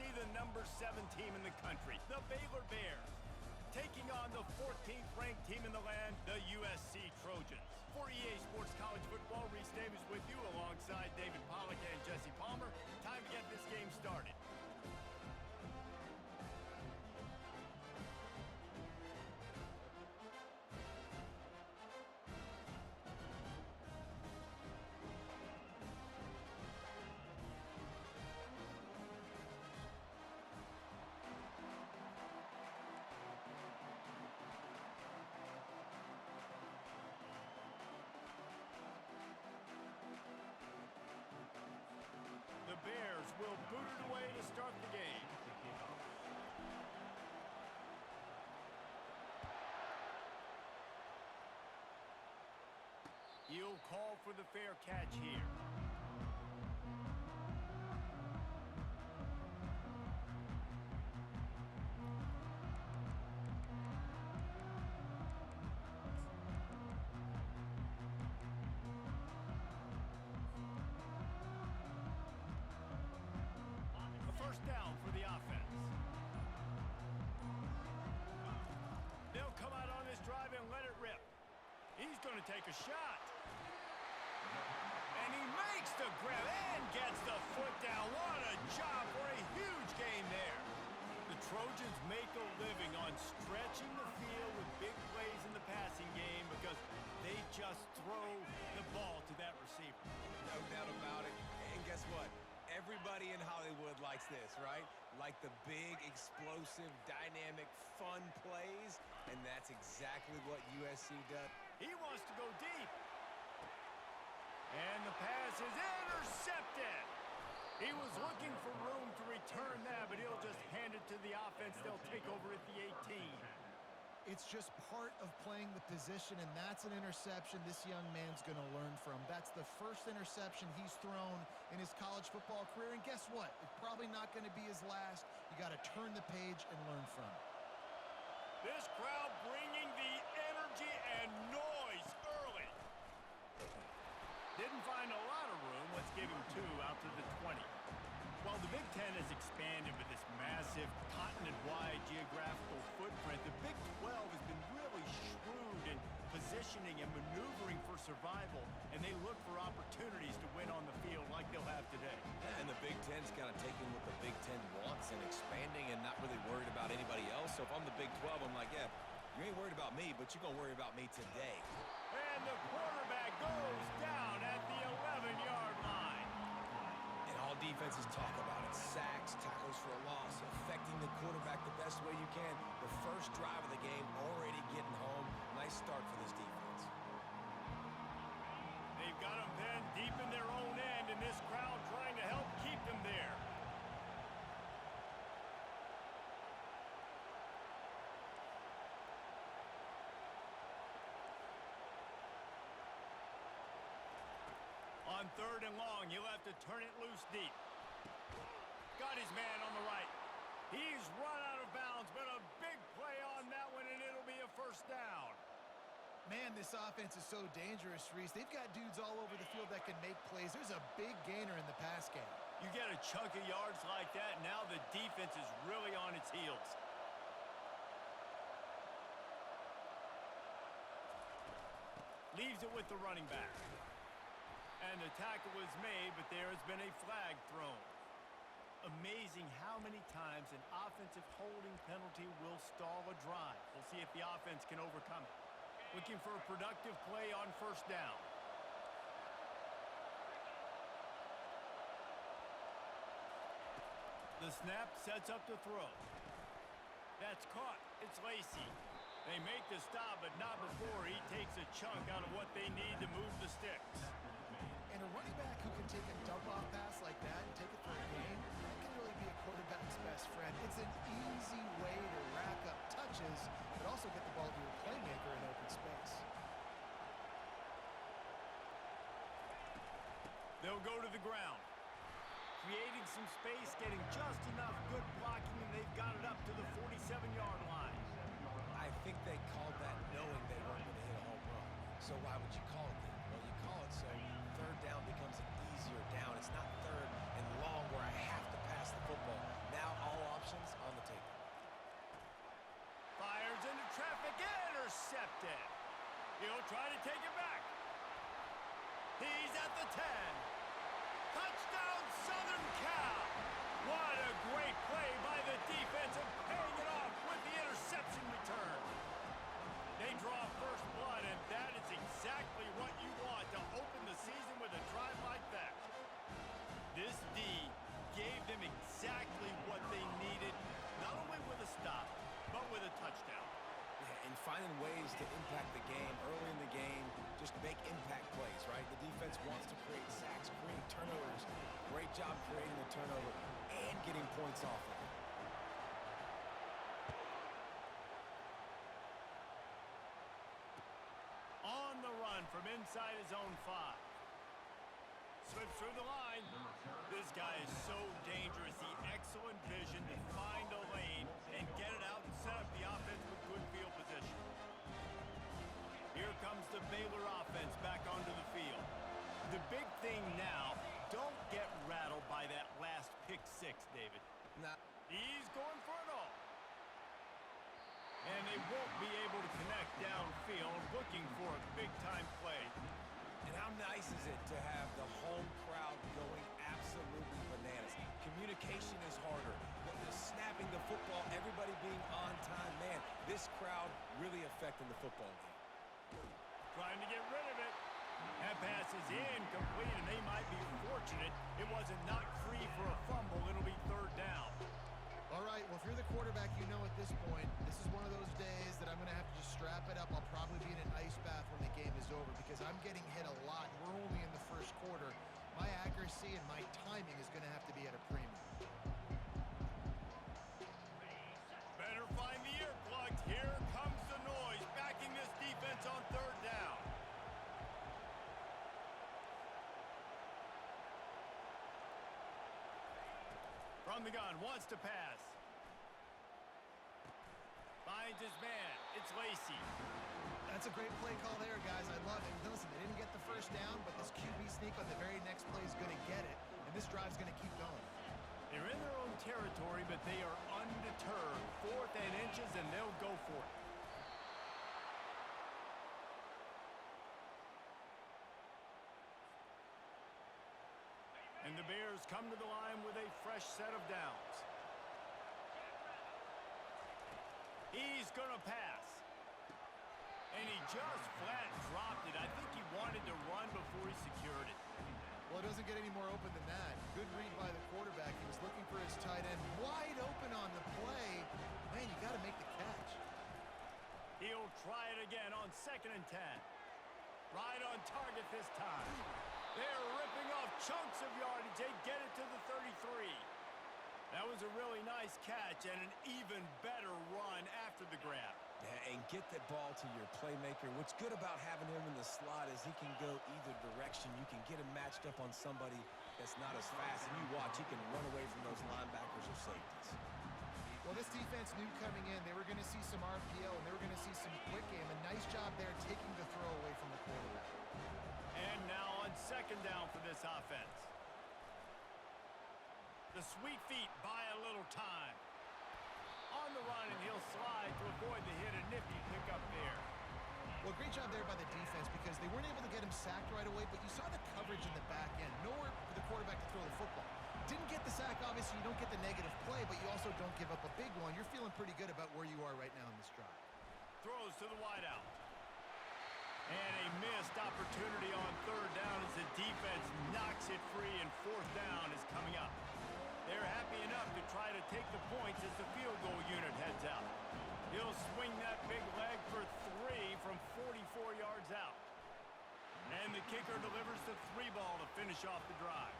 see the number 7 team in the country, the Baylor Bears, taking on the 14th ranked team in the land, the USC Trojans. For EA Sports College Football, Reese Davis with you alongside David Pollack and Jesse Palmer. Time to get this game started. The Bears will boot it away to start the game. He'll call for the fair catch here. First down for the offense. They'll come out on this drive and let it rip. He's going to take a shot. And he makes the grab and gets the foot down. What a job for a huge gain there. The Trojans make a living on stretching the field with big plays in the passing game because they just throw the ball to that receiver. No doubt about it. And guess what? Everybody in Hollywood likes this, right? Like the big, explosive, dynamic, fun plays, and that's exactly what USC does. He wants to go deep. And the pass is intercepted. He was looking for room to return that, but he'll just hand it to the offense. They'll take over at the 18. It's just part of playing the position, and that's an interception this young man's going to learn from. That's the first interception he's thrown in his college football career, and guess what? It's probably not going to be his last. You got to turn the page and learn from it. This crowd bringing the energy and noise early. Didn't find a lot of room. Let's give him 2 out to the 20. While the Big Ten has expanded with this massive continent-wide geographical footprint, the Big 12 has been really shrewd in positioning and maneuvering for survival, and they look for opportunities to win on the field like they'll have today. And the Big Ten's kind of taking what the Big Ten wants and expanding and not really worried about anybody else. So if I'm the Big 12, I'm like, yeah, you ain't worried about me, but you're going to worry about me today. And the quarterback goes down at the 11-yard line. And all defenses talk about it. Sacks, tackles for a loss, affecting the quarterback the best way you can. The first drive of the game already getting home. Nice start for this defense. They've got them pinned deep in their own end, and this crowd trying to help keep them there. On 3rd and long, he'll have to turn it loose deep. Got his man on the right. He's run out of bounds, but a big play on that one, and it'll be a first down. Man, this offense is so dangerous, Reese. They've got dudes all over the field that can make plays. There's a big gainer in the pass game. You get a chunk of yards like that, now the defense is really on its heels. Leaves it with the running back. And the tackle was made, but there has been a flag thrown. Amazing how many times an offensive holding penalty will stall a drive. We'll see if the offense can overcome it. Looking for a productive play on first down. The snap sets up the throw. That's caught. It's Lacey. They make the stop, but not before he takes a chunk out of what they need to move the sticks. And a running back who can take a dump-off pass like that and take it for a gain, that can really be a quarterback's best friend. It's an easy way to rack up touches, but also get the ball to your playmaker in open space. They'll go to the ground. Creating some space, getting just enough good blocking, and they've got it up to the 47-yard line. I think they called that knowing they weren't going to hit a home run. So why would you call it that? Well, you call it so 3rd down becomes an easier down. It's not 3rd and long where I have to pass the football. Now Trying to take it back. He's at the 10. Touchdown, Southern Cal. What a great play by the defense and paying it off with the interception return. They draw first blood, and that is exactly what you want to open the season with a drive like that. This D gave them exactly what they needed, not only with a stop, but with a touchdown. Yeah, and finding ways to impact the game early in the game, just make impact plays, right? The defense wants to create sacks, create turnovers. Great job creating the turnover and getting points off of it. On the run from inside his own 5. Slips through the line. This guy is so dangerous. The excellent vision to find a lane and get it out and set up the offense with good field position. Here comes the Baylor offense back onto the field. The big thing now, don't get rattled by that last pick 6, David. Nah. He's going for it all. And they won't be able to connect downfield, looking for a big-time play. And how nice is it to have the home crowd going absolutely bananas? Communication is harder. The snapping the football, everybody being on time. Man, this crowd really affecting the football game. Trying to get rid of it. That pass is incomplete, and they might be fortunate it wasn't knocked free for a fumble. It'll be 3rd down. All right, well, if you're the quarterback, you know at this point, this is one of those days that I'm going to have to just strap it up. I'll probably be in an ice bath when the game is over because I'm getting hit a lot. We're only in the first quarter. My accuracy and my timing is going to have to be at a premium. Better find the earplugs. Here comes the noise, backing this defense on 3rd down. From the gun, wants to pass. Finds his man. It's Lacey. That's a great play call there, guys. I love it. Listen, they didn't get the first down, but this QB sneak on the very next play is going to get it, and this drive's going to keep going. They're in their own territory, but they are undeterred. 4th and inches, and they'll go for it. And the Bears come to the line with a fresh set of downs. He's going to pass. And he just flat dropped it. I think he wanted to run before he secured it. Well, it doesn't get any more open than that. Good read by the quarterback. He was looking for his tight end. Wide open on the play. Man, you got to make the catch. He'll try it again on 2nd and 10. Right on target this time. They're ripping off chunks of yardage. They get it to the 33. That was a really nice catch and an even better run after the grab. Yeah, and get that ball to your playmaker. What's good about having him in the slot is he can go either direction. You can get him matched up on somebody that's not as fast, and you watch, he can run away from those linebackers or safeties. Well, this defense knew coming in they were going to see some RPO and they were going to see some quick game. A nice job there taking the throw away from the quarterback. And now on 2nd down for this offense. The sweet feet buy a little time. On the run, and he'll slide to avoid the hit. A nifty pickup there. Well, great job there by the defense because they weren't able to get him sacked right away, but you saw the coverage in the back end. Nowhere for the quarterback to throw the football. Didn't get the sack, obviously. You don't get the negative play, but you also don't give up a big one. You're feeling pretty good about where you are right now in this drive. Throws to the wideout. And a missed opportunity on 3rd down as the defense knocks it free, and 4th down is coming up. They're happy enough to try to take the points as the field goal unit heads out. He'll swing that big leg for 3 from 44 yards out. And the kicker delivers the 3 ball to finish off the drive.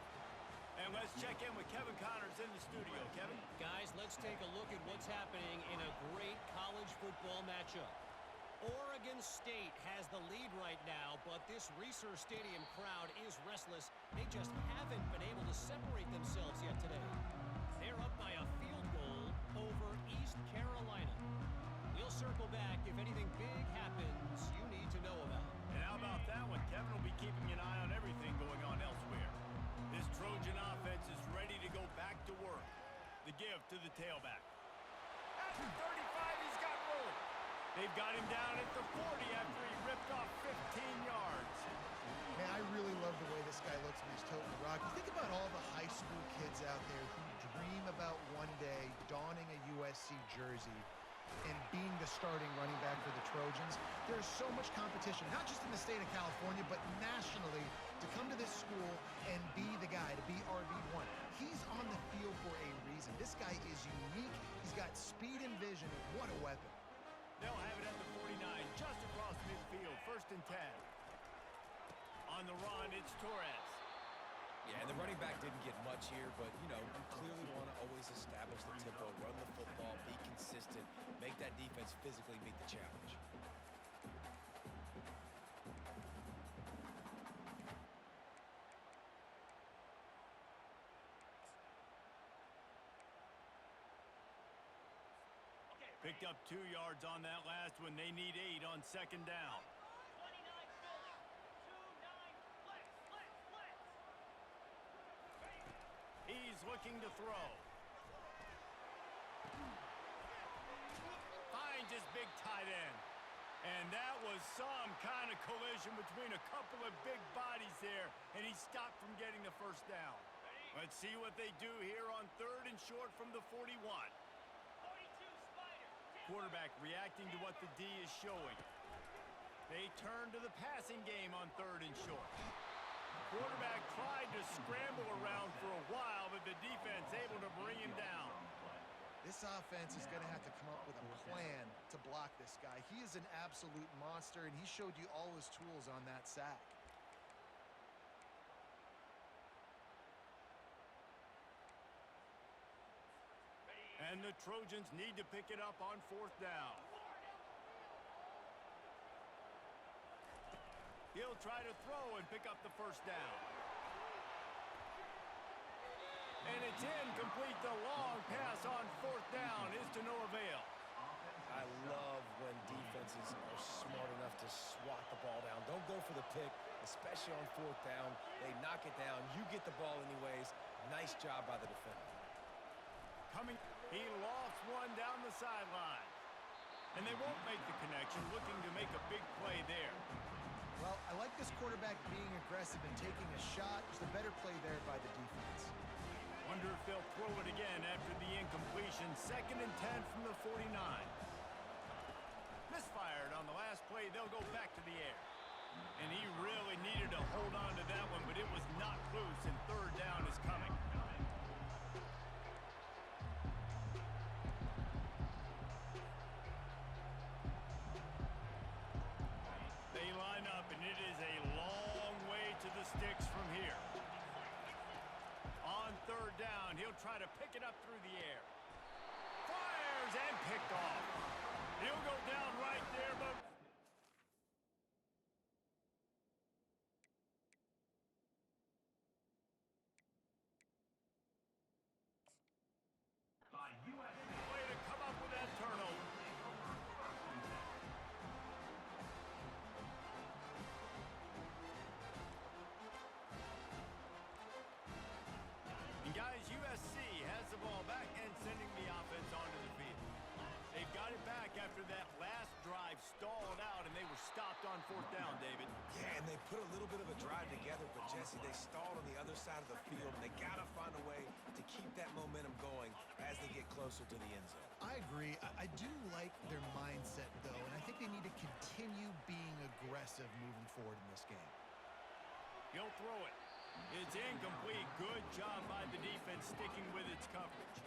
And let's check in with Kevin Connors in the studio. Kevin? Guys, let's take a look at what's happening in a great college football matchup. Oregon State has the lead right now, but this Reser Stadium crowd is restless. They just haven't been able to separate themselves yet today. They're up by a field goal over East Carolina. We'll circle back if anything big happens you need to know about. And how about that one? Kevin will be keeping an eye on everything going on elsewhere. This Trojan offense is ready to go back to work. The give to the tailback. At the 35, he's got room. They've got him down at the 40 after he ripped off 15 yards. Man, I really love the way this guy looks when he's toting the rock. You think about all the high school kids out there who dream about one day donning a USC jersey and being the starting running back for the Trojans. There's so much competition, not just in the state of California, but nationally, to come to this school and be the guy, to be RB1. He's on the field for a reason. This guy is unique. He's got speed and vision. What a weapon. They'll have it at the 49, just across midfield, 1st and 10. On the run, it's Torres. Yeah, and the running back didn't get much here, but, you know, you clearly want to always establish the tempo, run the football, be consistent, make that defense physically meet the challenge. Picked up 2 yards on that last one. They need 8 on 2nd down. He's looking to throw. Finds his big tight end. And that was some kind of collision between a couple of big bodies there, and he stopped from getting the 1st down. Let's see what they do here on 3rd and short from the 41. Quarterback reacting to what the D is showing. They turn to the passing game on 3rd and short. Quarterback tried to scramble around for a while, but the defense able to bring him down. This offense is going to have to come up with a plan to block this guy. He is an absolute monster, and he showed you all his tools on that sack. And the Trojans need to pick it up on 4th down. He'll try to throw and pick up the 1st down. And it's incomplete. The long pass on 4th down is to no avail. I love when defenses are smart enough to swat the ball down. Don't go for the pick, especially on 4th down. They knock it down. You get the ball anyways. Nice job by the defender. He lofts one down the sideline. And they won't make the connection, looking to make a big play there. Well, I like this quarterback being aggressive and taking a shot. Just a better play there by the defense. Wonder if they'll throw it again after the incompletion. 2nd and 10 from the 49. Misfired on the last play. They'll go back to the air. And he really needed to hold on to that one, but it was not loose, and 3rd down is coming. They line up, and it is a long way to the sticks from here. On 3rd down, he'll try to pick it up through the air. Fires and picked off. He'll go down right there, but... Way to come up with that turnover. And guys, USC has the ball back and sending the offense onto the field. They've got it back after that last drive stalled out, and they were stopped on 4th down, David. Yeah, and they put a little bit of a drive together, but Jesse, they stalled on the other side of the field, and they got to find a way to keep that momentum going as they get closer to the end zone. I agree. I do like their mindset, though, and I think they need to continue being aggressive moving forward in this game. He'll throw it. It's incomplete. Good job by the defense sticking with its coverage.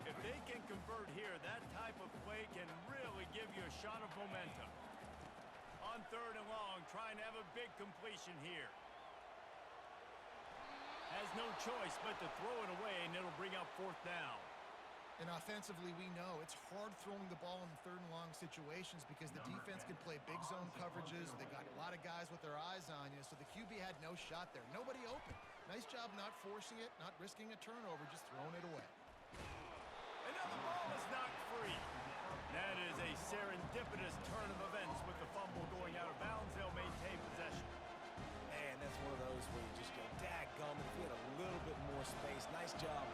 If they can convert here, that type of play can really give you a shot of momentum. On 3rd and long, trying to have a big completion here. Has no choice but to throw it away, and it'll bring up 4th down. And offensively, we know it's hard throwing the ball in 3rd and long situations because the defense can play big zone coverages. They got a lot of guys with their eyes on you, so the QB had no shot there. Nobody open. Nice job not forcing it, not risking a turnover, just throwing it away. And now the ball is knocked free. That is a serendipitous turn of events with the fumble going out of bounds. They'll maintain possession. Man, that's one of those where you just go, daggum, if we had a little bit more space. Nice job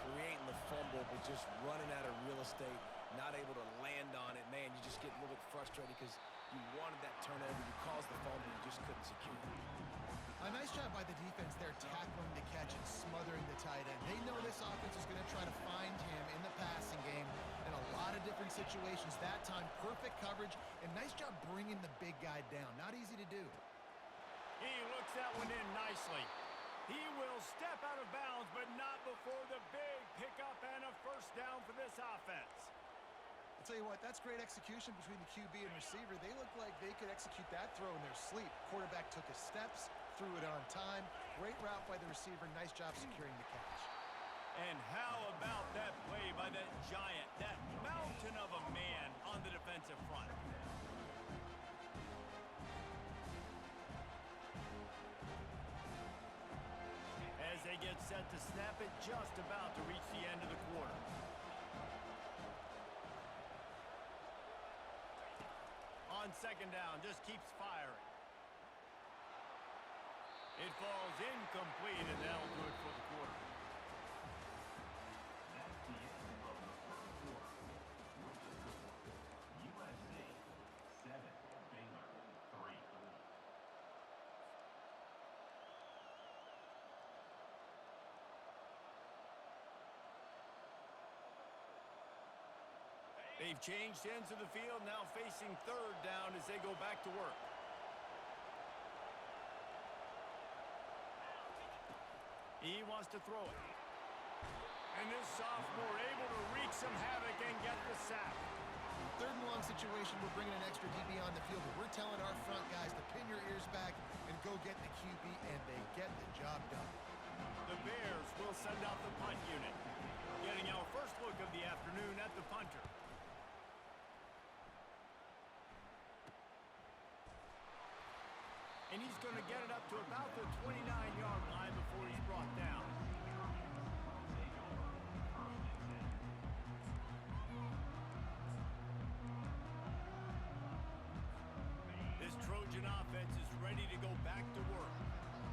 creating the fumble, but just running out of real estate. not able to land on it, man, you just get a little bit frustrated because you wanted that turnover, you caused the fumble, you just couldn't secure it. A nice job by the defense there, tackling the catch and smothering the tight end. They know this offense is going to try to find him in the passing game in a lot of different situations. That time, perfect coverage, and nice job bringing the big guy down. Not easy to do. He looks that one in nicely. He will step out of bounds, but not before the big pickup and a first down for this offense. I'll tell you what, that's great execution between the QB and receiver. They look like they could execute that throw in their sleep. Quarterback took his steps, threw it on time. Great route by the receiver. Nice job securing the catch. And how about that play by that giant, that mountain of a man on the defensive front? As they get set to snap it, just about to reach the end of the quarter. On second down, just keeps firing. It falls incomplete, and that'll do it for the quarter. That's the end of the first quarter, which is the score. USC 7, Baylor 3. They've changed ends of the field, now facing third down as they go back to work. He wants to throw it. And this sophomore able to wreak some havoc and get the sack. Third and long situation, we're bringing an extra DB on the field, but we're telling our front guys to pin your ears back and go get the QB, and they get the job done. The Bears will send out the punt unit. Getting our first look of the afternoon at the punter. And he's going to get it up to about the 29-yard line before he's brought down. This Trojan offense is ready to go back to work.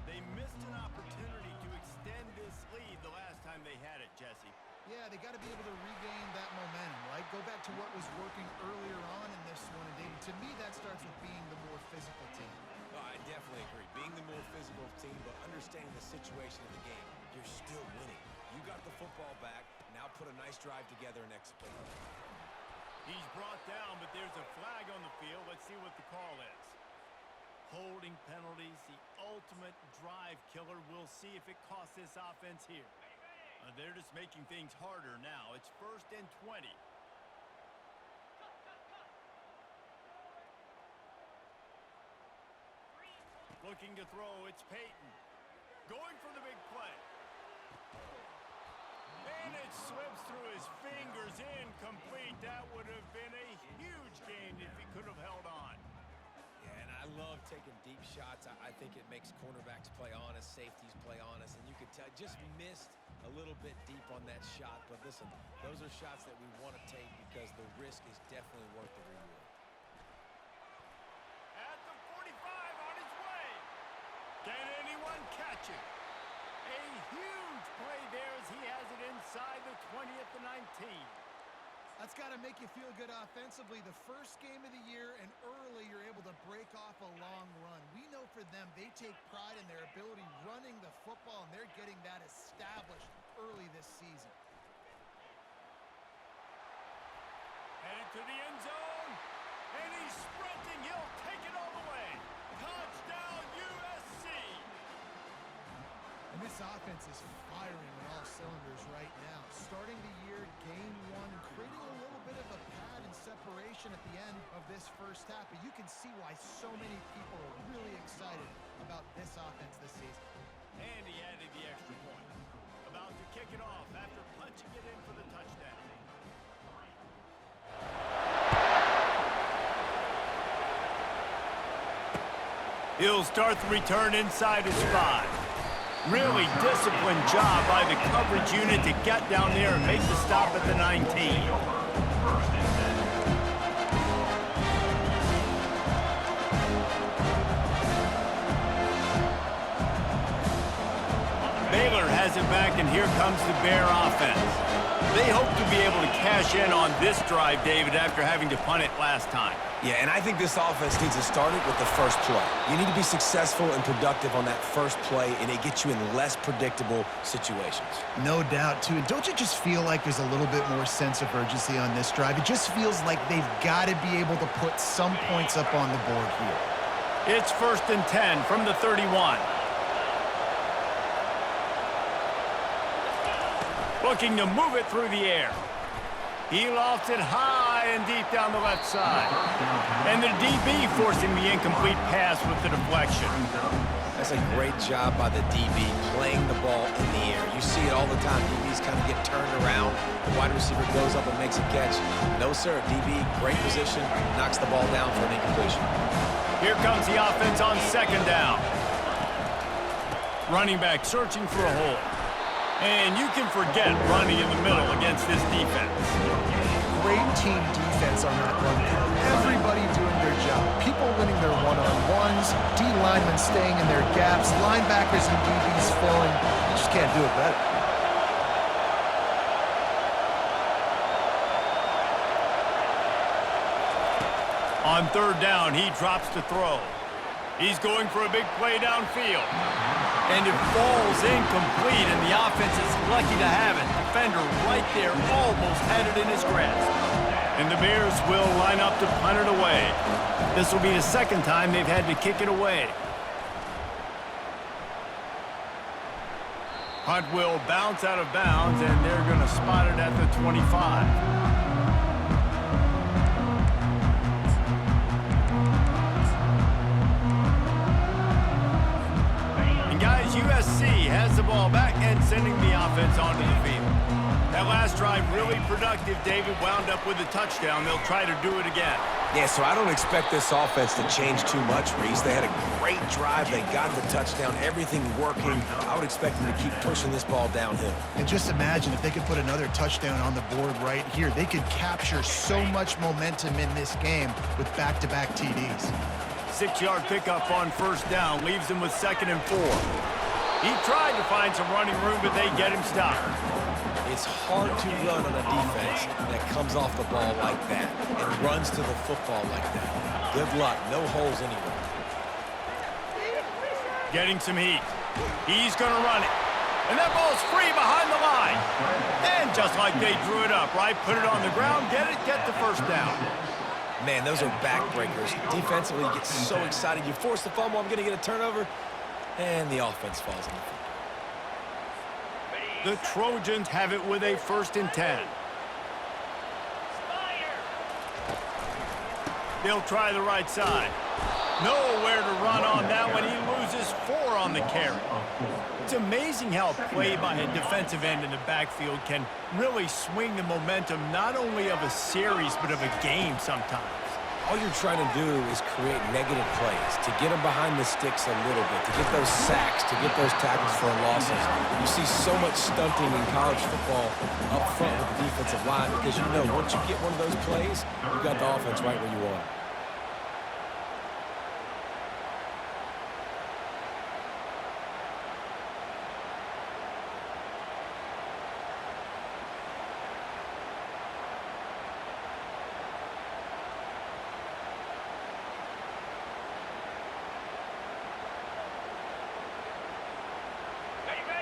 They missed an opportunity to extend this lead the last time they had it, Jesse. Yeah, they got to be able to regain that momentum, right? Go back to what was working earlier on in this one. And David, to me, that starts with being the more physical team. Oh, I definitely agree. Being the more physical team, but understanding the situation of the game, you're still winning. You got the football back. Now put a nice drive together and execute. He's brought down, but there's a flag on the field. Let's see what the call is. Holding penalties, the ultimate drive killer. We'll see if it costs this offense here. They're just making things harder now. It's 1st and 20. Looking to throw, it's Peyton. Going for the big play. And it slips through his fingers, incomplete. That would have been a huge gain if he could have held on. Yeah, and I love taking deep shots. I think it makes cornerbacks play honest, safeties play honest, and you could tell just missed a little bit deep on that shot. But listen, those are shots that we want to take because the risk is definitely worth the reward. At the 45 on his way. Can anyone catch it? A huge play there as he has it inside the 20 at the 19. That's got to make you feel good offensively. The first game of the year, and early you're able to break off a long run. We know for them, they take pride in their ability running the football, and they're getting that established early this season. Headed to the end zone, and he's sprinting. He'll take it all the way. Touchdown, USC! And this offense is firing on all cylinders right now. Starting the year, game one, and creating a little bit of a pad and separation at the end of this first half. But you can see why so many people are really excited about this offense this season. And he added the extra point. About to kick it off after punching it in for the touchdown. He'll start the return inside his 5. Really disciplined job by the coverage unit to get down there and make the stop at the 19. Baylor has it back, and here comes the Bear offense. They hope to be able to cash in on this drive, David, after having to punt it last time. Yeah, and I think this offense needs to start it with the first play. You need to be successful and productive on that first play, and it gets you in less predictable situations. No doubt, too. And don't you just feel like there's a little bit more sense of urgency on this drive? It just feels like they've got to be able to put some points up on the board here. It's 1st and 10 from the 31. Looking to move it through the air. He lofts it high and deep down the left side. And the DB forcing the incomplete pass with the deflection. That's a great job by the DB playing the ball in the air. You see it all the time. DBs kind of get turned around. The wide receiver goes up and makes a catch. No, sir. DB, great position, knocks the ball down for an incompletion. Here comes the offense on 2nd down. Running back searching for a hole. And you can forget running in the middle against this defense. Great team defense on that run. Everybody doing their job. People winning their one-on-ones, D linemen staying in their gaps, linebackers and DBs filling. You just can't do it better. On 3rd down, he drops to throw. He's going for a big play downfield. And it falls incomplete, and the offense is lucky to have it. Defender right there almost had it in his grasp. And the Bears will line up to punt it away. This will be the 2nd time they've had to kick it away. Punt will bounce out of bounds, and they're going to spot it at the 25. USC has the ball back and sending the offense onto the field. That last drive really productive. David wound up with a touchdown. They'll try to do it again. Yeah, so I don't expect this offense to change too much, Reese. They had a great drive. They got the touchdown. Everything working. I would expect them to keep pushing this ball downhill. And just imagine if they could put another touchdown on the board right here. They could capture so much momentum in this game with back-to-back TDs. 6-yard pickup on 1st down. Leaves them with 2nd and 4. He tried to find some running room, but they get him stopped. It's hard to run on a defense that comes off the ball like that and runs to the football like that. Good luck. No holes anywhere. Getting some heat. He's going to run it. And that ball's free behind the line. And just like they drew it up, right? Put it on the ground, get it, get the 1st down. Man, those are backbreakers. Defensively, you get so excited. You force the fumble, I'm going to get a turnover. And the offense falls on the field. The Trojans have it with a 1st and 10. They'll try the right side. Nowhere to run on that one. He loses 4 on the carry. It's amazing how a play by a defensive end in the backfield can really swing the momentum not only of a series but of a game sometimes. All you're trying to do is create negative plays, to get them behind the sticks a little bit, to get those sacks, to get those tackles for losses. You see so much stunting in college football up front with the defensive line because you know once you get one of those plays, you got the offense right where you want it.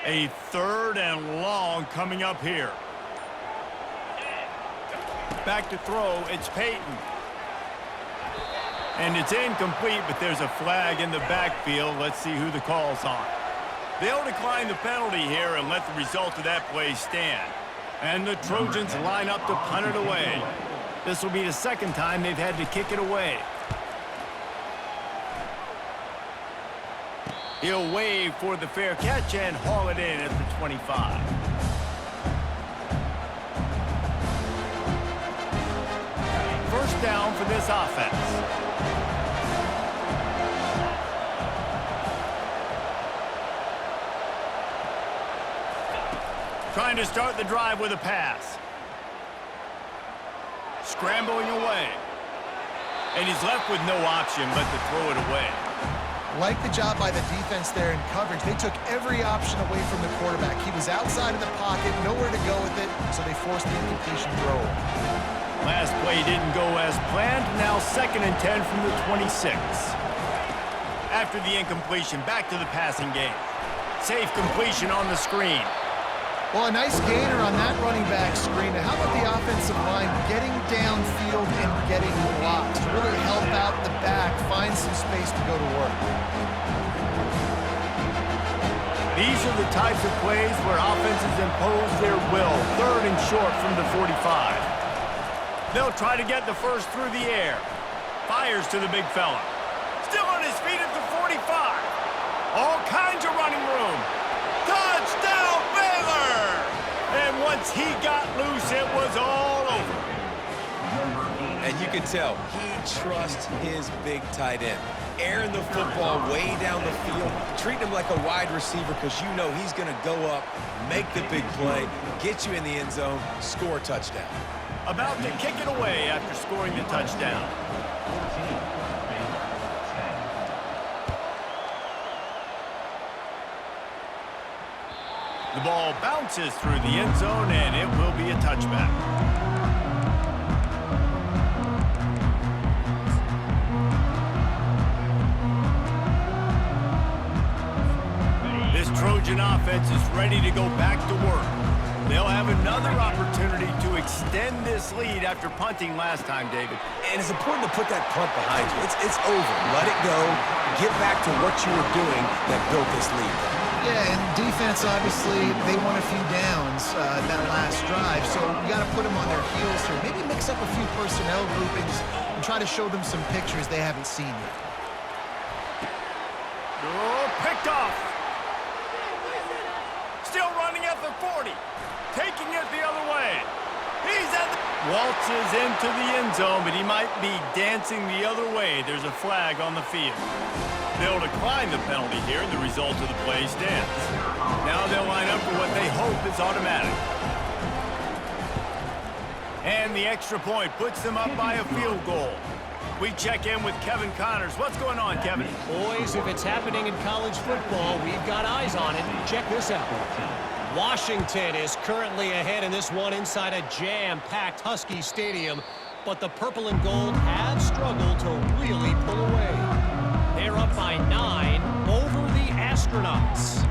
A 3rd and long coming up here. Back to throw, it's Peyton. And it's incomplete, but there's a flag in the backfield. Let's see who the call's on. They'll decline the penalty here and let the result of that play stand. And the Trojans line up to punt it away. This will be the 2nd time they've had to kick it away. He'll wave for the fair catch and haul it in at the 25. First down for this offense. Trying to start the drive with a pass. Scrambling away. And he's left with no option but to throw it away. Like the job by the defense there in coverage. They took every option away from the quarterback. He was outside of the pocket, nowhere to go with it, so they forced the incompletion throw. Last play didn't go as planned. Now 2nd and 10 from the 26. After the incompletion, back to the passing game. Safe completion on the screen. Well, a nice gainer on that running back screen. Now, how about the offensive line getting downfield and getting blocks to really help out the back, find some space to go to work? These are the types of plays where offenses impose their will. 3rd and short from the 45. They'll try to get the first through the air. Fires to the big fella. Still on his feet at the 45. All kinds of running room. Touchdown, Baylor! And once he got loose, it was all over. And you can tell he trusts his big tight end. Airing the football way down the field, treating him like a wide receiver because you know he's going to go up, make the big play, get you in the end zone, score a touchdown. About to kick it away after scoring the touchdown. 14, Baylor, 10. The ball bounces through the end zone, and it will be a touchback. This Trojan offense is ready to go back to work. They'll have another opportunity to extend this lead after punting last time, David. And it's important to put that punt behind you. It's over. Let it go. Get back to what you were doing that built this lead. Yeah, and defense, obviously, they won a few downs that last drive, so you got to put them on their heels here. Maybe mix up a few personnel groupings and try to show them some pictures they haven't seen yet. Oh, picked off. Still running at the 40. Taking it the other way. He's at the... Waltzes into the end zone, but he might be dancing the other way. There's a flag on the field. They'll decline the penalty here. The result of the play stands. Now they'll line up for what they hope is automatic. And the extra point puts them up by a field goal. We check in with Kevin Connors. What's going on, Kevin? Boys, if it's happening in college football, we've got eyes on it. Check this out. Washington is currently ahead in this one inside a jam-packed Husky Stadium, but the purple and gold have struggled to really pull away. They're up by 9 over the Astronauts.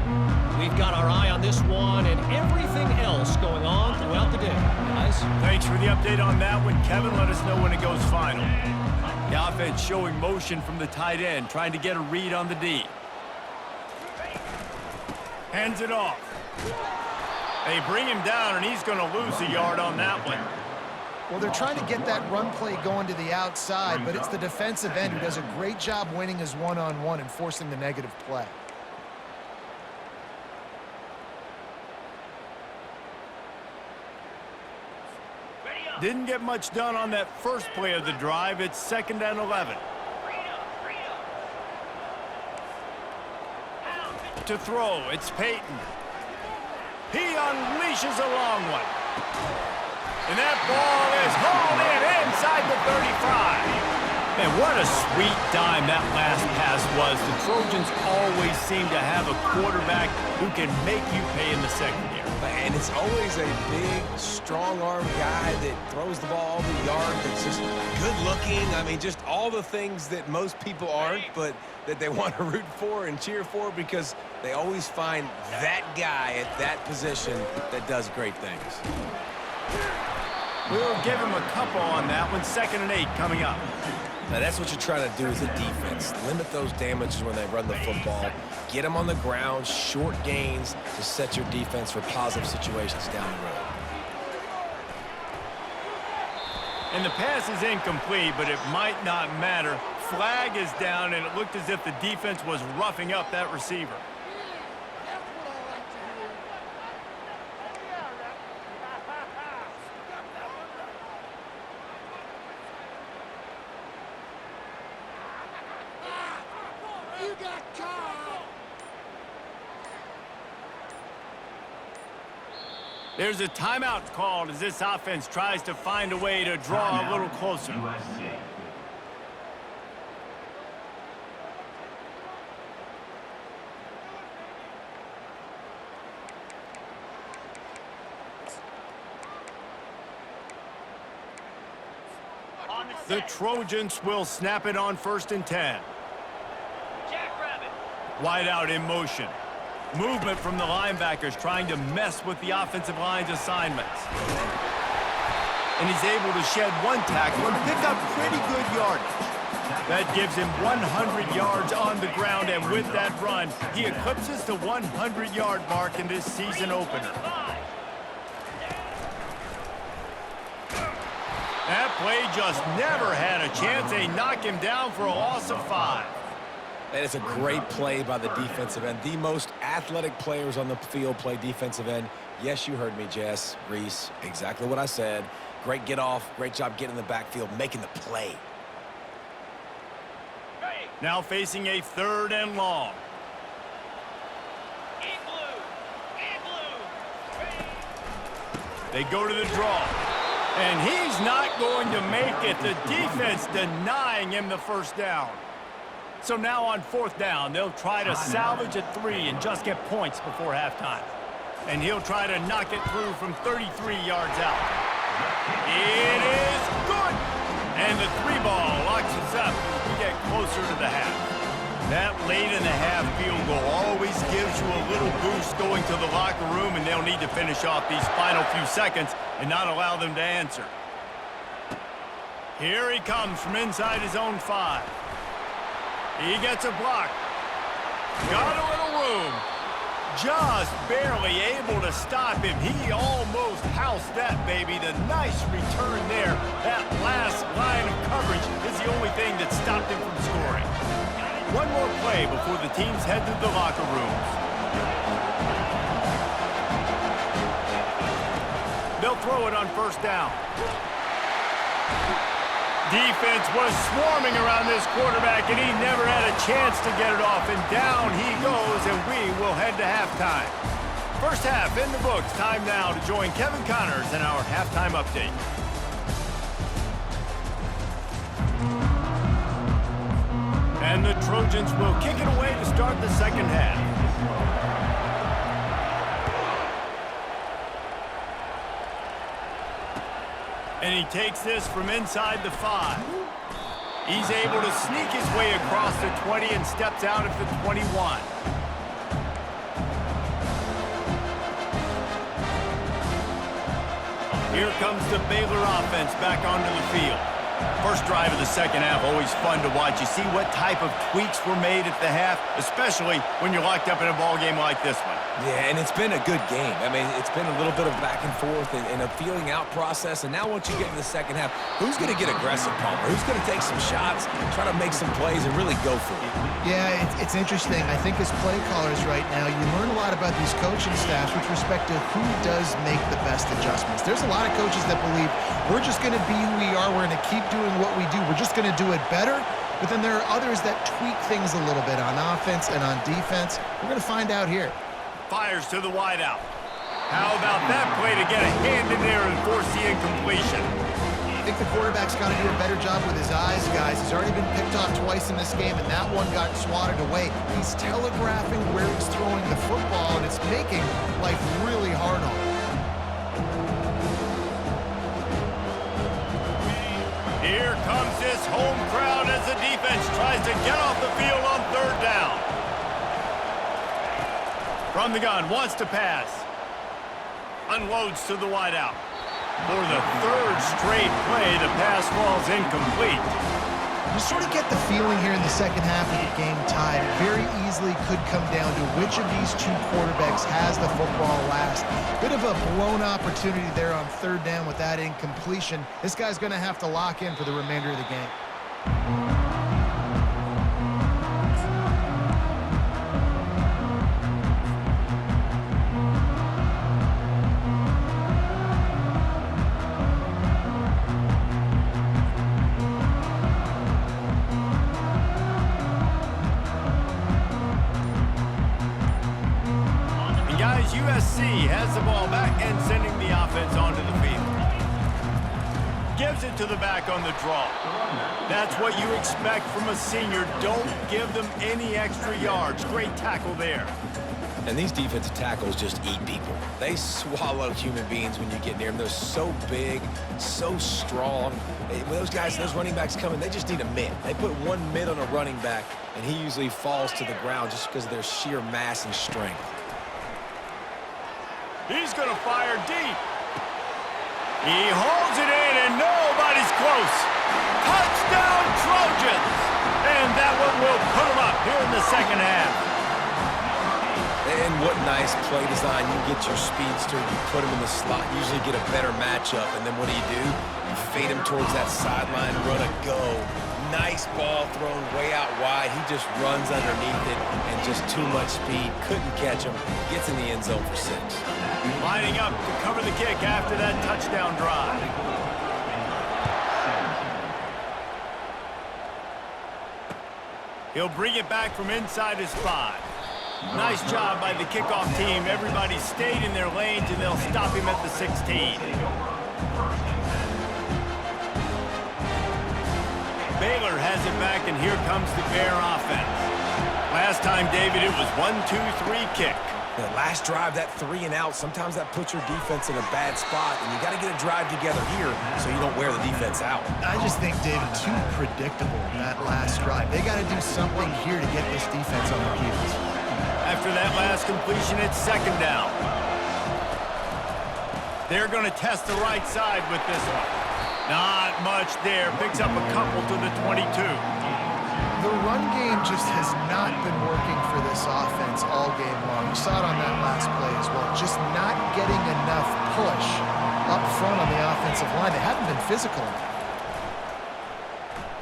We've got our eye on this one and everything else going on throughout the day, guys. Thanks for the update on that one, Kevin. Let us know when it goes final. The offense showing motion from the tight end, trying to get a read on the D. Hands it off. They bring him down, and he's going to lose a yard on that one. Well, they're trying to get that run play going to the outside, but it's the defensive end who does a great job winning his one-on-one and forcing the negative play. Didn't get much done on that first play of the drive. It's 2nd and 11. To throw, it's Peyton. He unleashes a long one. And that ball is hauled in inside the 35. Man, what a sweet dime that last pass was. The Trojans always seem to have a quarterback who can make you pay in the second year. And it's always a big, strong-arm guy that throws the ball over the yard, that's just good-looking. I mean, just all the things that most people aren't, but that they want to root for and cheer for because they always find that guy at that position that does great things. We'll give him a couple on that one. 2nd and 8 coming up. Now, that's what you're trying to do as a defense. Limit those damages when they run the football. Get them on the ground, short gains to set your defense for positive situations down the road. And the pass is incomplete, but it might not matter. Flag is down, and it looked as if the defense was roughing up that receiver. There's a timeout called as this offense tries to find a way to draw a little closer. USC. The Trojans will snap it on 1st and 10. Wide out in motion. Movement from the linebackers trying to mess with the offensive line's assignments. And he's able to shed one tackle and pick up pretty good yardage. That gives him 100 yards on the ground, and with that run, he eclipses the 100-yard mark in this season opener. That play just never had a chance. They knock him down for a loss of 5. That is a great play by the defensive end. The most athletic players on the field play defensive end. Yes, you heard me, Jess, Reese. Exactly what I said. Great get off. Great job getting in the backfield, making the play. Now facing a 3rd and long. They go to the draw. And he's not going to make it. The defense denying him the 1st down. So now on 4th down, they'll try to salvage a 3 and just get points before halftime. And he'll try to knock it through from 33 yards out. It is good! And the 3-ball locks us up as we get closer to the half. That late-in-the-half field goal always gives you a little boost going to the locker room, and they'll need to finish off these final few seconds and not allow them to answer. Here he comes from inside his own 5. He gets a block. Got a little room. Just barely able to stop him. He almost housed that baby. The nice return there. That last line of coverage is the only thing that stopped him from scoring. One more play before the teams head to the locker rooms. They'll throw it on 1st down. Defense was swarming around this quarterback, and he never had a chance to get it off. And down he goes, and we will head to halftime. 1st half in the books. Time now to join Kevin Connors in our halftime update. And the Trojans will kick it away to start the 2nd half. And he takes this from inside the 5. He's able to sneak his way across the 20 and steps out at the 21. Here comes the Baylor offense back onto the field. First drive of the 2nd half, always fun to watch. You see what type of tweaks were made at the half, especially when you're locked up in a ball game like this one. Yeah, and it's been a good game. I mean, it's been a little bit of back and forth and a feeling out process. And now once you get into the 2nd half, who's going to get aggressive, Palmer? Who's going to take some shots, try to make some plays, and really go for it? Yeah, it's interesting. I think as play callers right now, you learn a lot about these coaching staffs with respect to who does make the best adjustments. There's a lot of coaches that believe we're just going to be who we are. We're going to keep doing what we do. We're just going to do it better. But then there are others that tweak things a little bit on offense and on defense. We're going to find out here. Fires to the wideout. How about that play to get a hand in there and force the incompletion? I think the quarterback's got to do a better job with his eyes, guys. He's already been picked off twice in this game, and that one got swatted away. He's telegraphing where he's throwing the football, and it's making life really hard on him. Here comes this home crowd as the defense tries to get off the field on 3rd down. From the gun, wants to pass. Unloads to the wideout. For the 3rd straight play, the pass falls incomplete. You sort of get the feeling here in the 2nd half of the game tied. It very easily could come down to which of these 2 quarterbacks has the football last. Bit of a blown opportunity there on 3rd down with that incompletion. This guy's going to have to lock in for the remainder of the game. USC has the ball back and sending the offense onto the field. Gives it to the back on the draw. That's what you expect from a senior. Don't give them any extra yards. Great tackle there. And these defensive tackles just eat people. They swallow human beings when you get near them. They're so big, so strong. When those guys, those running backs come in, they just need a mid. They put one mid on a running back, and he usually falls to the ground just because of their sheer mass and strength. He's going to fire deep. He holds it in, and nobody's close. Touchdown, Trojans! And that one will put them up here in the second half. And what nice play design. You get your speedster, you put him in the slot, usually get a better matchup, and then what do? You fade him towards that sideline, run a go. Nice ball thrown way out wide. He just runs underneath it, and just too much speed. Couldn't catch him. Gets in the end zone for 6. Lining up to cover the kick after that touchdown drive. He'll bring it back from inside his 5. Nice job by the kickoff team. Everybody stayed in their lanes, and they'll stop him at the 16. Baylor has it back, and here comes the Bear offense. Last time, David, it was 1-2-3 kick. The last drive, that 3 and out, sometimes that puts your defense in a bad spot, and you got to get a drive together here so you don't wear the defense out. I just think, David, too predictable that last drive. They got to do something here to get this defense on their heels. After that last completion, it's second down. They're going to test the right side with this one. Not much there. Picks up a couple to the 22. The run game just has not been working for this offense all game long. You saw it on that last play as well. Just not getting enough push up front on the offensive line. They haven't been physical enough.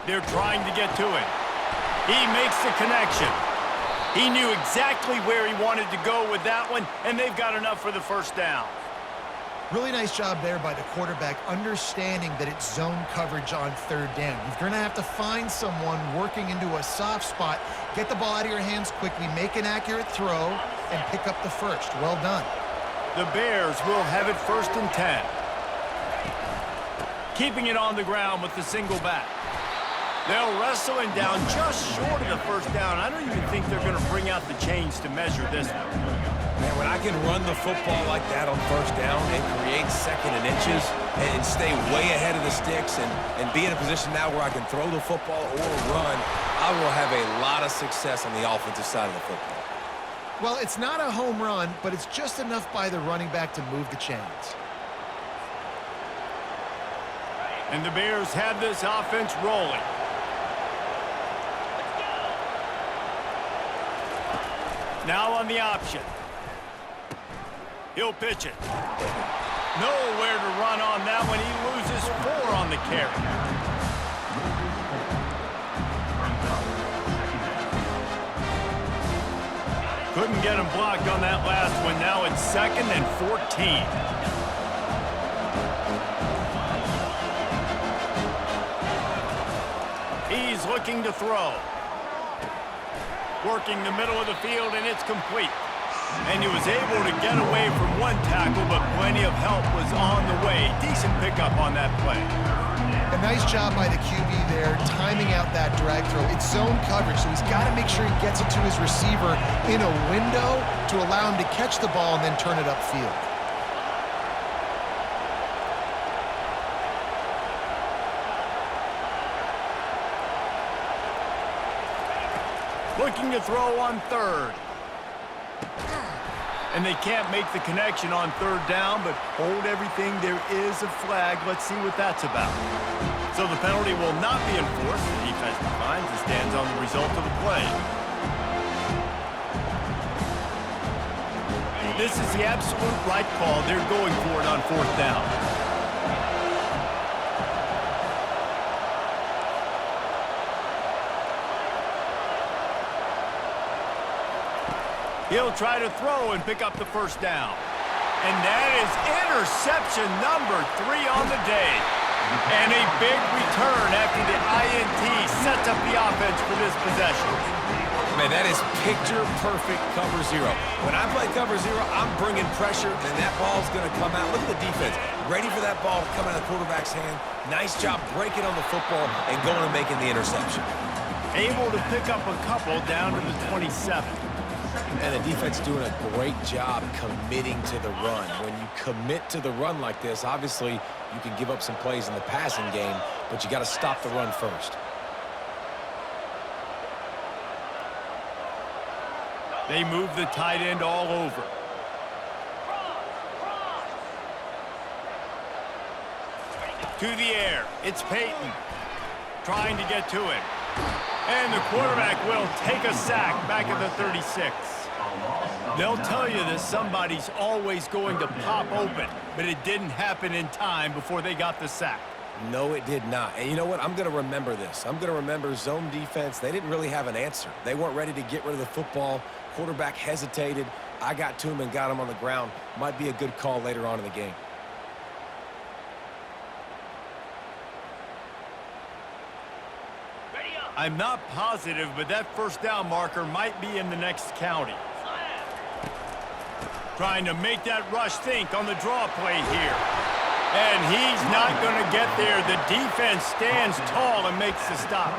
They're trying to get to it. He makes the connection. He knew exactly where he wanted to go with that one, and they've got enough for the first down. Really nice job there by the quarterback, understanding that it's zone coverage on third down. You're going to have to find someone working into a soft spot, get the ball out of your hands quickly, make an accurate throw, and pick up the first. Well done. The Bears will have it 1st and 10. Keeping it on the ground with the single back. They'll wrestle him down just short of the first down. I don't even think they're going to bring out the chains to measure this one. Man, when I can run the football like that on first down and create second and inches and stay way ahead of the sticks and be in a position now where I can throw the football or run, I will have a lot of success on the offensive side of the football. Well, it's not a home run, but it's just enough by the running back to move the chains. And the Bears have this offense rolling. Now on the option. He'll pitch it. Nowhere to run on that one. He loses 4 on the carry. Couldn't get him blocked on that last one. Now it's 2nd and 14. He's looking to throw. Working the middle of the field, and it's complete. And he was able to get away from one tackle, but plenty of help was on the way. Decent pickup on that play. A nice job by the QB there, timing out that drag throw. It's zone coverage, so he's got to make sure he gets it to his receiver in a window to allow him to catch the ball and then turn it upfield. Looking to throw on 3rd. And they can't make the connection on 3rd down, but hold everything. There is a flag. Let's see what that's about. So the penalty will not be enforced. The defense declines and stands on the result of the play. This is the absolute right call. They're going for it on 4th down. He'll try to throw and pick up the first down. And that is interception number 3 on the day. And a big return after the INT sets up the offense for this possession. Man, that is picture-perfect cover 0. When I play cover 0, I'm bringing pressure, and that ball's going to come out. Look at the defense. Ready for that ball to come out of the quarterback's hand. Nice job breaking on the football and going and making the interception. Able to pick up a couple down to the 27. And the defense doing a great job committing to the run. When you commit to the run like this, obviously you can give up some plays in the passing game, but you got to stop the run first. They move the tight end all over. To the air. It's Peyton trying to get to it. And the quarterback will take a sack back at the 36. They'll tell you that somebody's always going to pop open, but it didn't happen in time before they got the sack. No, it did not. And you know what? I'm going to remember this. I'm going to remember zone defense. They didn't really have an answer. They weren't ready to get rid of the football. Quarterback hesitated. I got to him and got him on the ground. Might be a good call later on in the game. I'm not positive, but that first down marker might be in the next county. Trying to make that rush think on the draw play here. And he's not going to get there. The defense stands tall and makes the stop.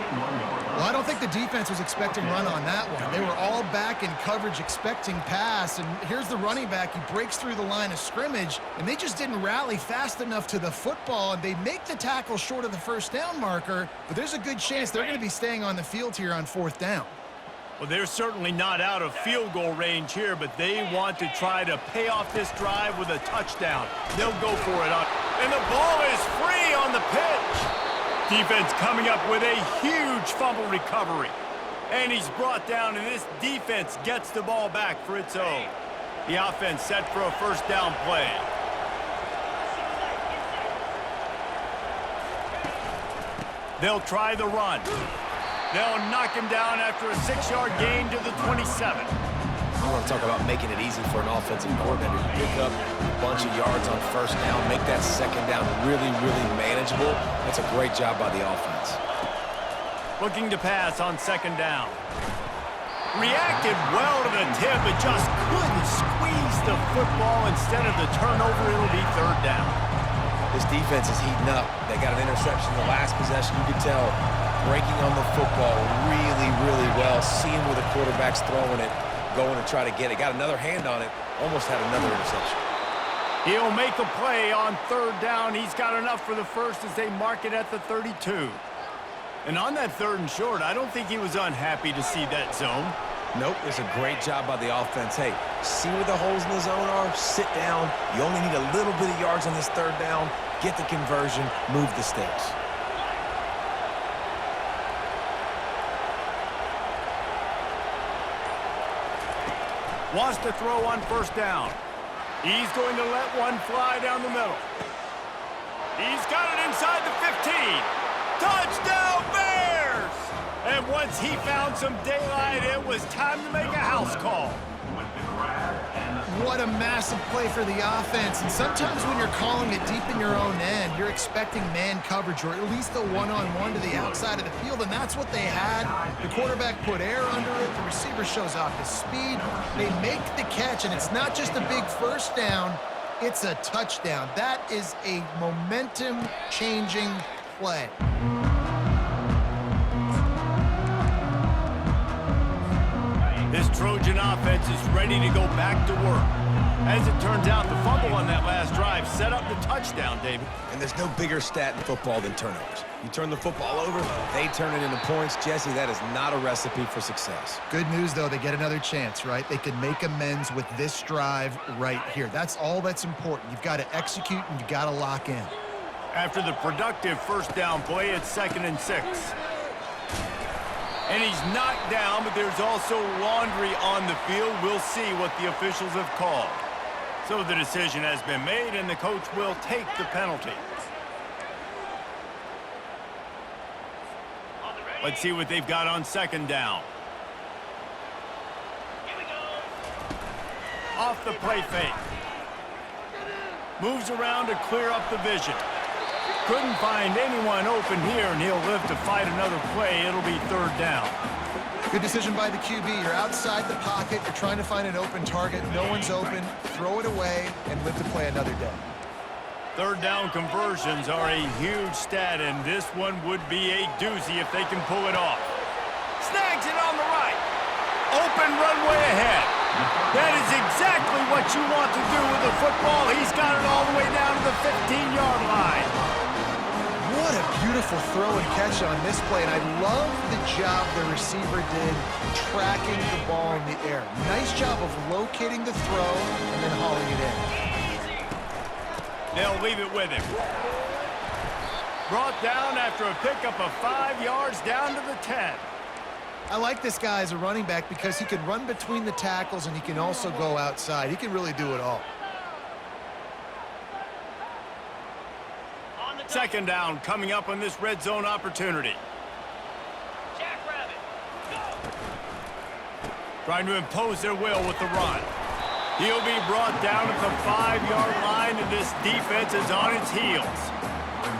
Well, I don't think the defense was expecting run on that one. They were all back in coverage expecting pass, and here's the running back. He breaks through the line of scrimmage, and they just didn't rally fast enough to the football, and they make the tackle short of the first down marker, but there's a good chance they're going to be staying on the field here on fourth down. Well, they're certainly not out of field goal range here, but they want to try to pay off this drive with a touchdown. They'll go for it. And the ball is free on the pitch. Defense coming up with a huge fumble recovery. And he's brought down, and this defense gets the ball back for its own. The offense set for a first down play. They'll try the run. They'll knock him down after a 6-yard gain to the 27. You want to talk about making it easy for an offensive coordinator. You pick up a bunch of yards on first down, make that second down really, really manageable. That's a great job by the offense. Looking to pass on second down. Reacted well to the tip, but just couldn't squeeze the football. Instead of the turnover, it'll be third down. This defense is heating up. They got an interception the last possession. You could tell breaking on the football really, really well. Seeing where the quarterback's throwing it, going to try to get it. Got another hand on it. Almost had another interception. He'll make a play on third down. He's got enough for the first as they mark it at the 32. And on that third and short, I don't think he was unhappy to see that zone. Nope, it's a great job by the offense. Hey, see where the holes in the zone are? Sit down. You only need a little bit of yards on this third down. Get the conversion. Move the sticks. Wants to throw on first down. He's going to let one fly down the middle. He's got it inside the 15. Touchdown, Bears! And once he found some daylight, it was time to make a house call. What a massive play for the offense. And sometimes when you're calling it deep in your own end, you're expecting man coverage or at least a one-on-one to the outside of the field, and that's what they had. The quarterback put air under it. The receiver shows off his speed. They make the catch, and it's not just a big first down. It's a touchdown. That is a momentum-changing play. This Trojan offense is ready to go back to work. As it turns out, the fumble on that last drive set up the touchdown, David. And there's no bigger stat in football than turnovers. You turn the football over, they turn it into points. Jesse, that is not a recipe for success. Good news, though, they get another chance, right? They can make amends with this drive right here. That's all that's important. You've got to execute, and you've got to lock in. After the productive first down play, it's 2nd and 6. And he's knocked down, but there's also laundry on the field. We'll see what the officials have called. So the decision has been made, and the coach will take the penalty. Let's see what they've got on second down. Off the play fake. Moves around to clear up the vision. Couldn't find anyone open here, and he'll live to fight another play. It'll be third down. Good decision by the QB. You're outside the pocket. You're trying to find an open target. No one's open. Throw it away and live to play another day. Third down conversions are a huge stat, and this one would be a doozy if they can pull it off. Snags it on the right. Open runway ahead. That is exactly what you want to do with the football. He's got it all the way down to the 15-yard line. What a beautiful throw and catch on this play, and I love the job the receiver did tracking the ball in the air. Nice job of locating the throw and then hauling it in. They'll leave it with him. Brought down after a pickup of 5 yards down to the 10. I like this guy as a running back because he can run between the tackles and he can also go outside. He can really do it all. Second down coming up on this red zone opportunity. Trying to impose their will with the run. He'll be brought down at the 5-yard line, and this defense is on its heels.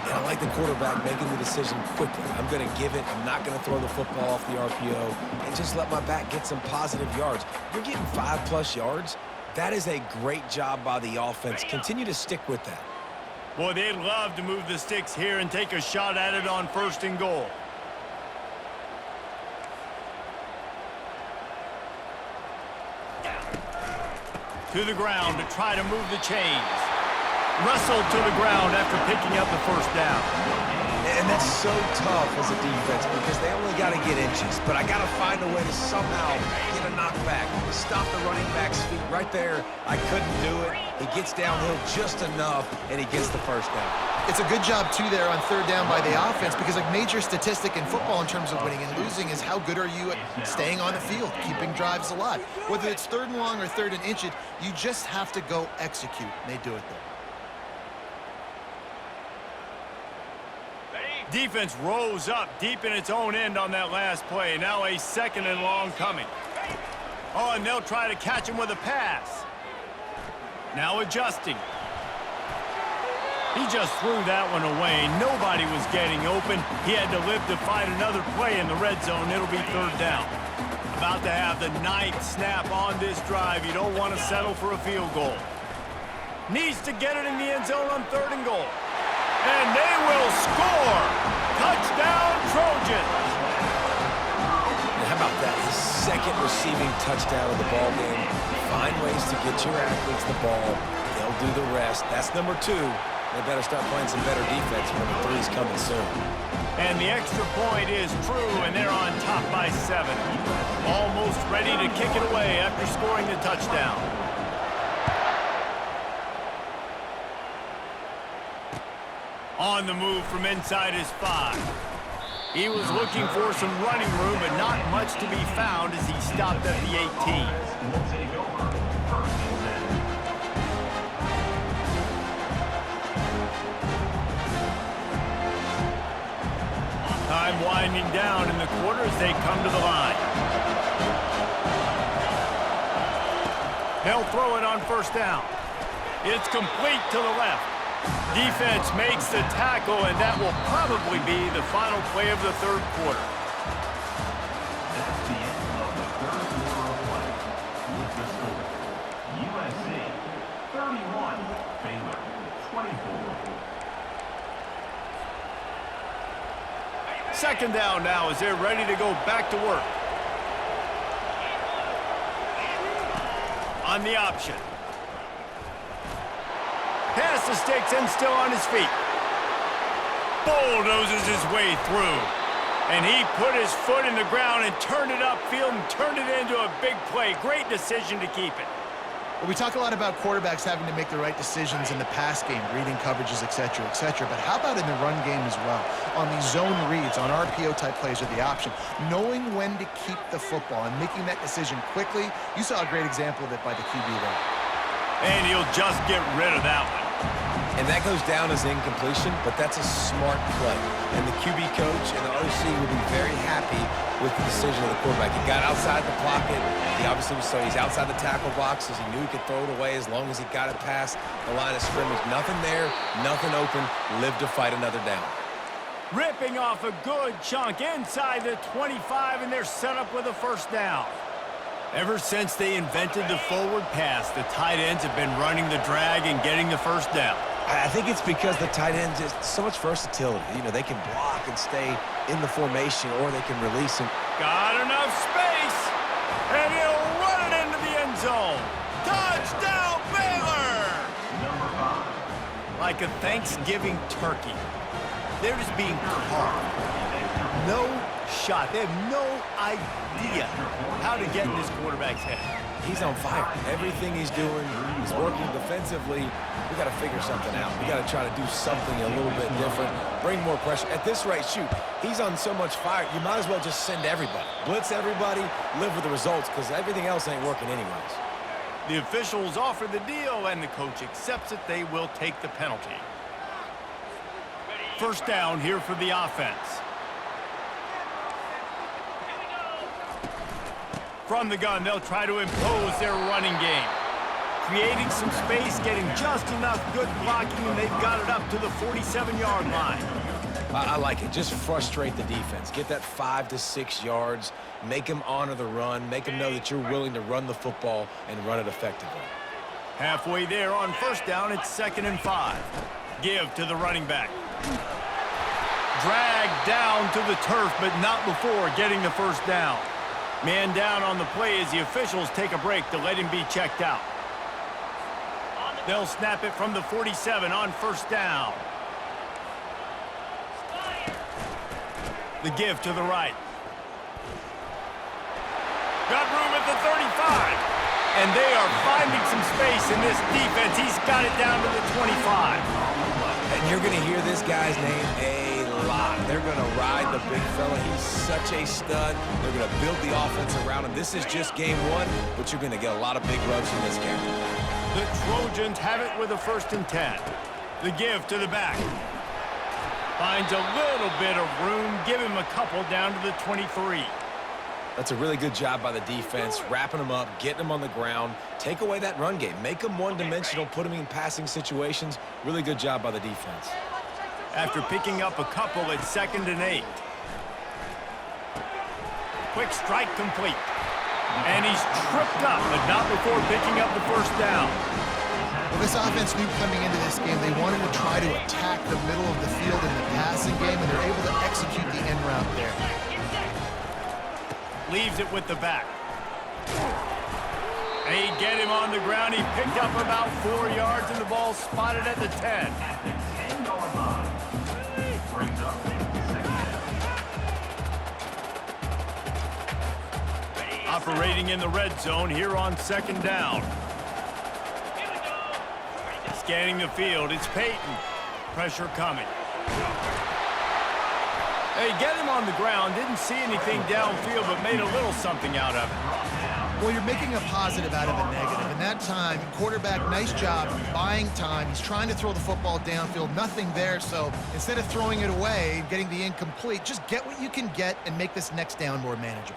And I like the quarterback making the decision quickly. I'm going to give it. I'm not going to throw the football off the RPO and just let my back get some positive yards. You're getting 5+ yards. That is a great job by the offense. Continue to stick with that. Boy, they'd love to move the sticks here and take a shot at it on 1st and goal. To the ground to try to move the chains. Wrestled to the ground after picking up the 1st down. And that's so tough as a defense because they only got to get inches. But I got to find a way to somehow get a knockback. Stop the running back's feet right there. I couldn't do it. He gets downhill just enough, and he gets the 1st down. It's a good job, too, there on 3rd down by the offense because a major statistic in football in terms of winning and losing is how good are you at staying on the field, keeping drives alive. Whether it's 3rd and long or 3rd and inch, you just have to go execute, and they do it there. Defense rose up deep in its own end on that last play. Now a 2nd and long coming. Oh, and they'll try to catch him with a pass. Now adjusting. He just threw that one away. Nobody was getting open. He had to live to find another play in the red zone. It'll be 3rd down. About to have the 9th snap on this drive. You don't want to settle for a field goal. Needs to get it in the end zone on 3rd and goal. And they will score! Touchdown, Trojans! And how about that? The 2nd receiving touchdown of the ball game. Find ways to get your athletes the ball. They'll do the rest. That's number 2. They better start playing some better defense when the 3's coming soon. And the extra point is true, and they're on top by 7. Almost ready to kick it away after scoring the touchdown. On the move from inside his 5. He was looking for some running room, but not much to be found as he stopped at the 18. Time winding down in the quarter as they come to the line. They'll throw it on 1st down. It's complete to the left. Defense makes the tackle, and that will probably be the final play of the 3rd quarter. That's the end of the 3rd quarter of play. With the score, USC 31, Baylor 24. 2nd down now as they're ready to go back to work. On the option. Past the sticks and still on his feet. Bulldozes his way through. And he put his foot in the ground and turned it upfield and turned it into a big play. Great decision to keep it. Well, we talk a lot about quarterbacks having to make the right decisions in the pass game, reading coverages, et cetera, but how about in the run game as well? On these zone reads, on RPO-type plays with the option, knowing when to keep the football and making that decision quickly. You saw a great example of it by the QB there. And he'll just get rid of that one. And that goes down as incompletion, but that's a smart play. And the QB coach and the OC will be very happy with the decision of the quarterback. He got outside the pocket. He obviously was so he's outside the tackle boxes. He knew he could throw it away as long as he got it past the line of scrimmage. Nothing there, nothing open. Live to fight another down. Ripping off a good chunk inside the 25, and they're set up with a 1st down. Ever since they invented the forward pass, the tight ends have been running the drag and getting the 1st down. I think it's because the tight ends is so much versatility. You know, they can block and stay in the formation, or they can release him. Got enough space, and like a Thanksgiving turkey. They're just being carved. No shot. They have no idea how to get in this quarterback's head. He's on fire. Everything he's doing, he's working defensively. We got to figure something out. We got to try to do something a little bit different, bring more pressure. At this rate, shoot, he's on so much fire, you might as well just send everybody. Blitz everybody, live with the results, because everything else ain't working anyways. The officials offer the deal, and the coach accepts it. They will take the penalty. First down here for the offense. From the gun, they'll try to impose their running game. Creating some space, getting just enough good blocking, and they've got it up to the 47-yard line. I like it. Just frustrate the defense. Get that 5 to 6 yards. Make them honor the run. Make them know that you're willing to run the football and run it effectively. Halfway there on first down, it's 2nd and 5. Give to the running back. Dragged down to the turf, but not before getting the first down. Man down on the play as the officials take a break to let him be checked out. They'll snap it from the 47 on first down. The give to the right. Got room at the 35. And they are finding some space in this defense. He's got it down to the 25. And you're going to hear this guy's name a lot. They're going to ride the big fella. He's such a stud. They're going to build the offense around him. This is just game one, but you're going to get a lot of big rubs in this game. The Trojans have it with a 1st and 10. The give to the back. Finds a little bit of room. Give him a couple down to the 23. That's a really good job by the defense, wrapping them up, getting them on the ground. Take away that run game. Make them one-dimensional, put them in passing situations. Really good job by the defense. After picking up a couple, it's 2nd and 8. Quick strike complete. And he's tripped up, but not before picking up the first down. Well, this offense knew coming into this game they wanted to try to attack the middle of the field in the passing game, and they're able to execute the end route there. Leaves it with the back. They get him on the ground. He picked up about 4 yards, and the ball spotted at the 10. Brings up 2nd down. Operating in the red zone here on 2nd down. Scanning the field, it's Peyton. Pressure coming. They get him on the ground, didn't see anything downfield, but made a little something out of it. Well, you're making a positive out of a negative. And that time, quarterback, nice job buying time. He's trying to throw the football downfield, nothing there. So instead of throwing it away, getting the incomplete, just get what you can get and make this next down more manageable.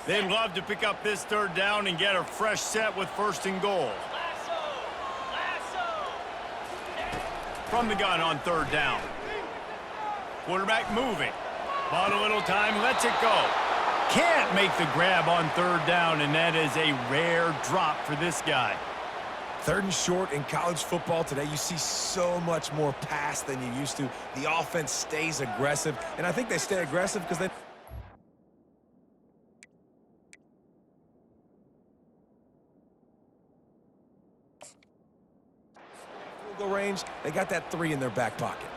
They'd love to pick up this 3rd down and get a fresh set with 1st and goal. From the gun on 3rd down. Quarterback moving. Bought a little time, lets it go. Can't make the grab on 3rd down, and that is a rare drop for this guy. 3rd and short in college football today, you see so much more pass than you used to. The offense stays aggressive, and I think they stay aggressive because they... range, they got that 3 in their back pocket.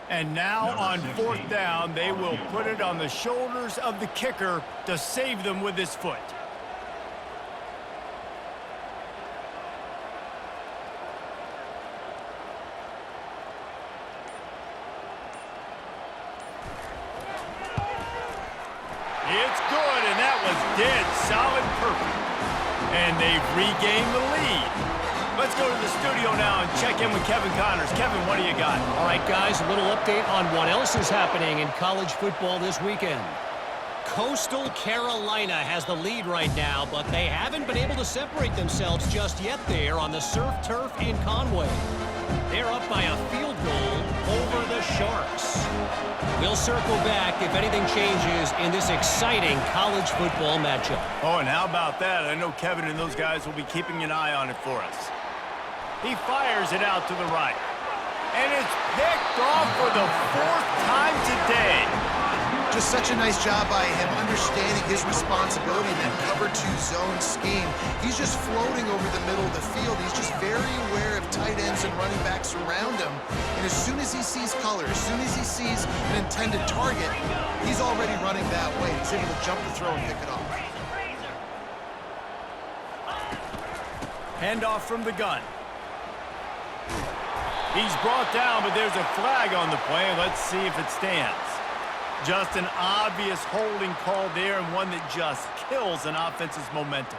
And now on 4th down, they will put it on the shoulders of the kicker to save them with his foot. It's good, and that was dead solid perfect. And they've regained the lead. Let's go to the studio now and check in with Kevin Connors. Kevin, what do you got? All right, guys, a little update on what else is happening in college football this weekend. Coastal Carolina has the lead right now, but they haven't been able to separate themselves just yet there on the surf turf in Conway. They're up by a field goal over the Sharks. We'll circle back if anything changes in this exciting college football matchup. Oh, and how about that? I know Kevin and those guys will be keeping an eye on it for us. He fires it out to the right. And it's picked off for the 4th time today. Just such a nice job by him, understanding his responsibility in that cover 2 zone scheme. He's just floating over the middle of the field. He's just very aware of tight ends and running backs around him. And as soon as he sees color, as soon as he sees an intended target, he's already running that way. He's able to jump the throw and pick it off. Handoff from the gun. He's brought down, but there's a flag on the play. Let's see if it stands. Just an obvious holding call there, and one that just kills an offense's momentum.